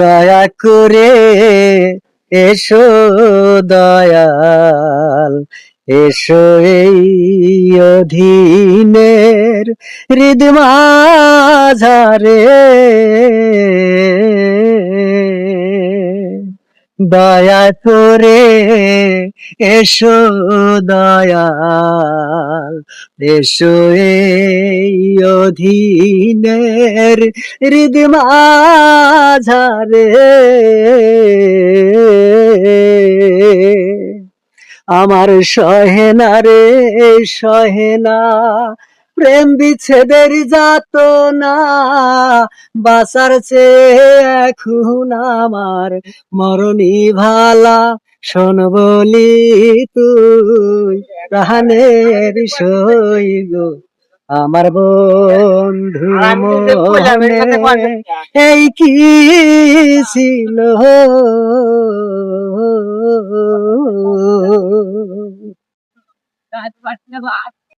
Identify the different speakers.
Speaker 1: দয়া করে এসো দয়াল, এসো এই অধীনের হৃদ মাঝারে, দয়া করে এসো দয়াল, এসো এই অধীনের হৃদ মাঝারে, আমার সহেনা রে সহেনা প্রেম বিচ্ছেদের যাতনা, বাঁচার চেয়ে এখন আমার মরণই ভালা, শোন বলি তুই প্রাণের সই গো, আমার বন্ধু মনে এই কি ছিল।